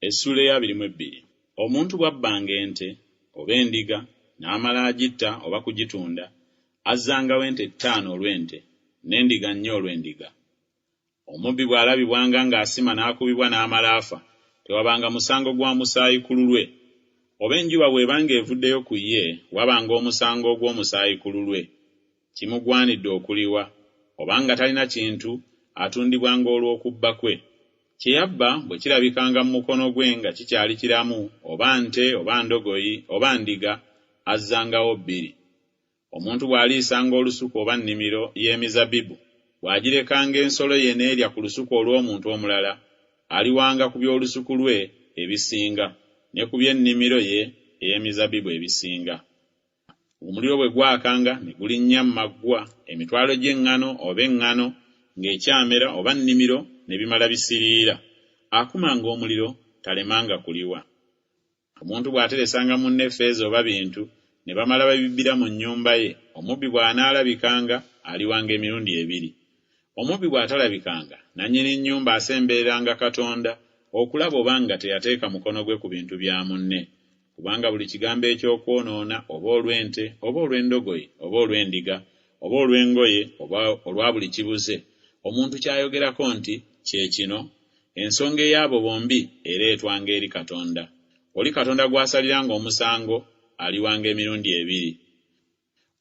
Essula ya 22. Omuntu bw'abbanga ente oba endiga n'amala agitta oba kugitunda, azzangawo ente 5 olw'ente n'endiga 4 olw'endiga. Omubbi bw'alabibwanga ng'asima n'akubibwa n'amala afa, tewabanga musango gwa musaayi ku lulwe. Oba enjuba bw'ebanga evuddeyo ku ye, wabanga omusango ogw'omusaayi ku lulwe. Kimugwanidde okuliwa, obanga talina kintu atundibwanga olw'okubba kwe. Kye yabba bwe kirabikanga mu mukono gwe nga kikyali kiramu, oba nte oba ndogoyi oba ndiga, azzangawo 2. Omuntu bw'aliisanga olusuku oba nnimiro y'emizabbibu, bw'agirekanga ensolo ye n'erya ku lusuku olw'omuntu omulala, aliwanga ku by'olusuku lwe ebisinga, ne ku by'ennimiro ye ey'emizabbibu ebisinga. Omuliro bwe gwakanga ne gulinnya mu maggwa, emitwalo gy'eŋŋano oba eŋŋano ng'ekyamera oba nnimiro ne bimala bisiriira, akumanga omuliro talemanga kuliwa. Omuntu bw'ateresanga munne ffeeza oba bintu, ne bamala babibbira mu nnyumba ye, omubbi bw'anaalabikanga aliwanga emirundi 2. Omubbi bw'atalabikanga, nannyini nnyumba asembereranga Katonda okulaba obanga teyateeka mukono gwe ku bintu bya munne, kubanga buli kigambo eky'okwonoona oba olw'ente oba olw'endogoyi oba olw'endiga oba olw'engoye oba olwa buli kibuze, omuntu ky'ayogerako nti kye kino, ensonga ey'abo bombi ereetwanga eri Katonda. Oli Katonda gw'asaliranga omusango aliwanga emirundi 2.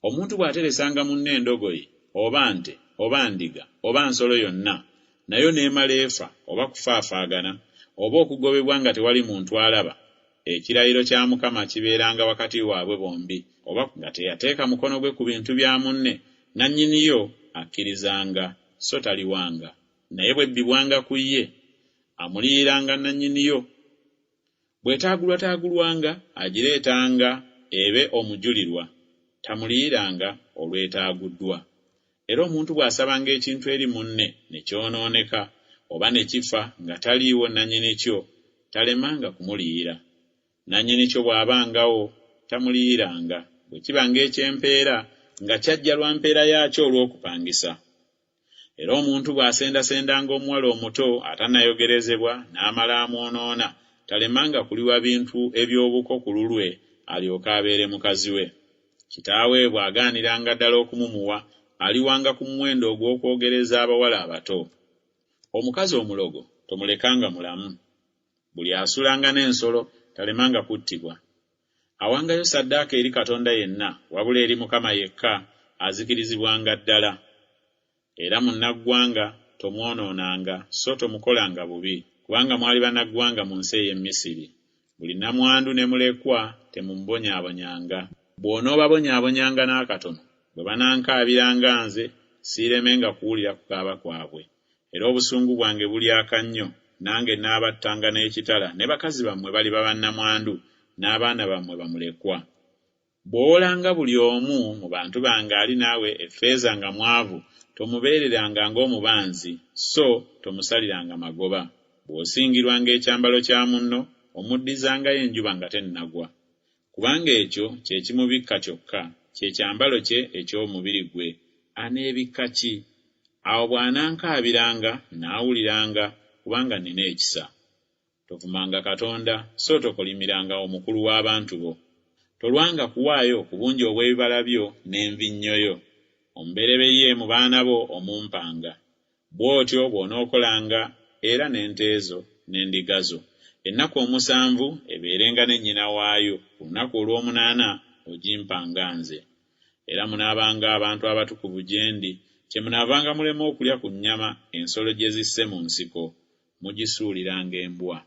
Omuntu bw'ateresanga munne endogoyi oba nte oba ndiga oba nsolo yonna, nayo n'emala efa oba kufaafaagana oba okugobebwa nga tewali muntu alaba, ekirayiro kya Mukama kibeeranga wakati waabwe bombi, oba nga teyateeka mukono gwe ku bintu bya munne, nannyiniyo akkirizanga so taliwanga. Naye bwe bbibwanga ku ye, amuliyiranga nannyiniyo. Bw'etaagulwataagulwanga agireetanga ebe omujulirwa, tamuliyiranga olwetaaguddwa. Era omuntu bw'asabanga ekintu eri munne ne kyonooneka oba ne kifa nga taliiwo nannyini kyo, talemanga kumuliyira. Nannyini kyo bw'abangawo tamuliyiranga, bwe kibanga eky'empeera nga kyajja lwa mpeera yaakyo olw'okupangisa. Era omuntu bw'asendasendanga omuwala omuto atannayogerezebwa n'amala amwonoona, talemanga kuliwa bintu eby'obuko ku lulwe alyoke abeere mukazi we. Kitaawe bw'agaaniranga ddala okumumuwa, aliwanga ku muwendo ogw'okwogereza abawala abato. Omukazi omulogo tomulekanga mulamu. Buli asulanga n'ensolo talemanga kuttibwa. Awangayo ssaddaaka eri Katonda yenna, wabula eri Mukama yekka azikirizibwanga ddala. Era munnaggwanga tomwonoonanga so tomukolanga bubi, kubanga mwali bannaggwanga mu nsi ey'e Misiri. Buli nnamwandu ne mulekwa temumubonyaabonyanga. Bw'onoobabonyaabonyanga n'akatono, bwe banankaabiranga nze, siiremenga kuwulira kukaaba kwabwe. Era obusungu bwange bulyaka nnyo, nange n'abattanga n'ekitala, ne bakazi bammwe baliba bannamwandu, n'abaana bammwe bamulekwa. Bw'olanga buli omu mu bantu bange ali naawe effeeza nga mwavu, tomubeereranga ng'omubanzi, so tomusaliranga magoba. Bw'osingirwanga ekyambalo kya munno, omuddizangayo enjuba nga tennagwa. Kubanga ekyo kye kimubikka kyokka, kye kyambalo kye eky'omubiri gwe. Aneebikka ki? Awo bw'anankaabiranga naawuliranga, kubanga nnina ekisa. Tovumanga Katonda, so tokolimiranga omukulu w'abantu bo. Tolwanga kuwaayo ku bungi obw'ebibala byo n'envinnyo yo. Omubereberye mu baana bo omumpanga. Bw'otyo bw'onookolanga era n'ente zo n'endiga zo. Ennaku 7 ebeerenga ne nnyina waayo, ku lunaku olw'omunaana ogimpanga nze. Era munaabanga abantu abatukuvu gye ndi, kye munaavanga mulema okulya ku nnyama ensolo gye zisse mu nsiko, mugisuuliranga embwa.